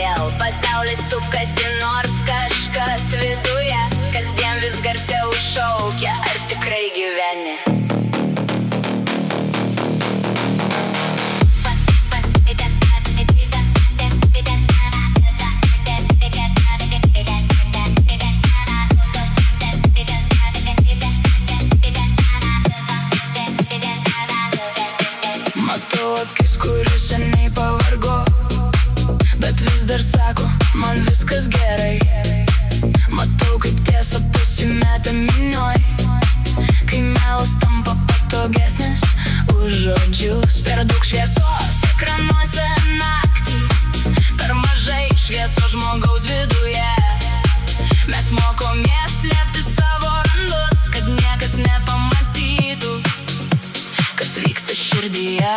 vėl pasaulis sukasi, nors kažkas viduje kasdien vis garsiau šaukia, ar tikrai gyveni? Matau akis, kuris seniai pavargo, bet vis dar sako, man viskas gerai. Matau, kaip tiesa pasimetė minioj, kai melas tampa patogesnis už žodžius. Per daug šviesos ekranuose naktį, per mažai šviesos žmogaus viduje. Mes mokomės slėpti savo randus, kad niekas nepamatytų, kas vyksta širdyje.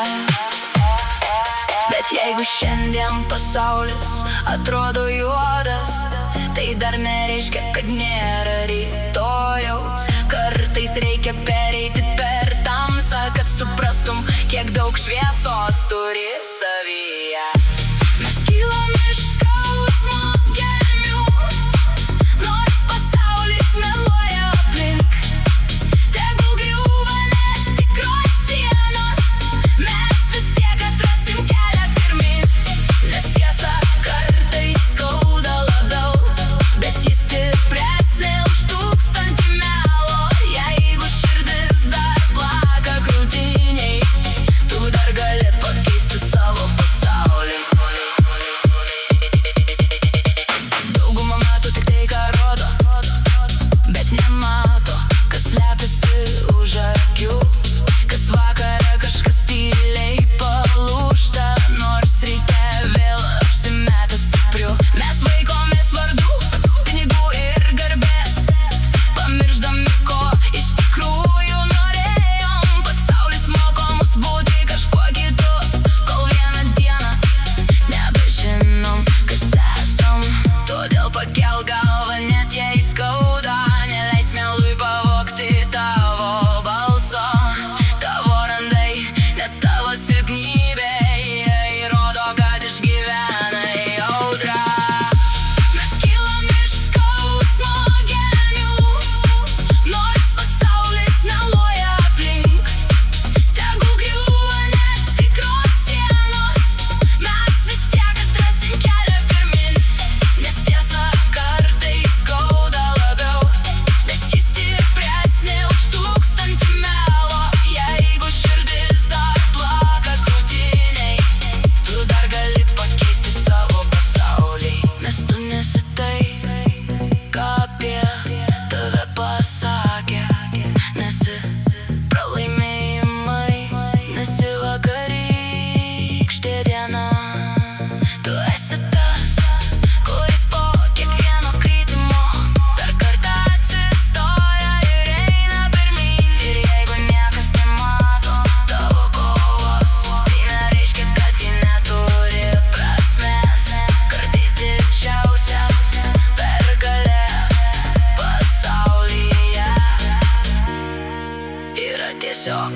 Bet jeigu šiandien pasaulis atrodo juodas, tai dar nereiškia, kad nėra rytojaus. Kartais reikia pereiti per tamsą, kad suprastum, kiek daug šviesos turi savyje. Mes kylam iš skausmo gelmių, nors pasaulis meluoja aplink. Tegul griūva netikros sienos, mes vis tiek atrasim kelią pirmyn. Nes tiesa kartais skauda labiau, bet jis stipresnė už tūkstantį melo. Jeigu širdis dar plaka krūtinėj, tu dar gali pakeisti savo pasaulį. Dauguma mato tik tai, ką rodo, bet nemato, kas slepiasi už akių. Kas vakarą kažkas tyliai palūžta, nors ryte vėl apsimetę stipriu. Mes vaikomės vardų, pinigų ir garbės, pamiršdami, ko iš tikrųjų norėjom. Pasaulis moko mus būti kažkuo kitu, kol vieną dieną nebežinom, kas esam. Todėl pakelk galvą, net jei skauda, neleis melui pavogti tavo balso. Tavo randai, net tavo silpnybė, jie įrodo, kad išgyvenai audrą. Mes kylam iš skausmo gelmių, nors pasaulis meluoja aplink. Tegul griūva netikros sienos, mes vis tiek atrasim kelią pirmyn. Nes tiesa kartais skauda labiau, bet jis stipresnė už tūkstantį melo. Jeigu širdis dar plaka krūtinėj, tu dar gali pakeisti savo pasaulį. Nes tu nesi tai, ką apie tave pasakė. Nesi pralaimėjimai, nesi vakarykštė diena. Tu esi tas, kuris po kiekvieno kritimo dar kartą atsistoja ir eina pirmyn. Ir jeigu niekas nemato tavo kovos, tai nereiškia, kad ji neturi prasmės. Kartais didžiausia pergalė pasaulyje yra tiesiog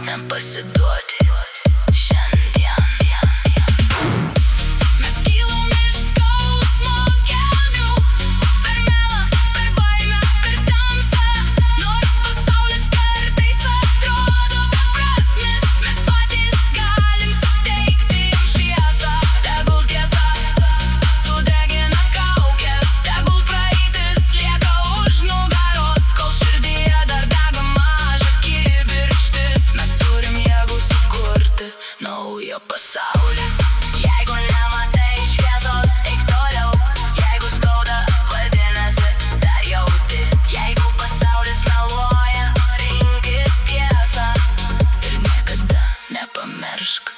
nepasiduoti šiandien. Mes kylam iš skausmo gelmių, per melą, per baimę, per tamsą. Nors pasaulis kartais atrodo beprasmis, mes patys galim suteikti jam šviesą. Tegul tiesa sudegina kaukes, tegul praeitis lieka už nugaros, kol širdyje dar dega maža kibirkštis. Mes turim jėgų sukurti naują pasaulį. Jeigu nematai šviesos, eik toliau. Jeigu skauda, vadinasi, dar jauti. Jeigu pasaulis meluoja, rinkis tiesą ir niekada nepamiršk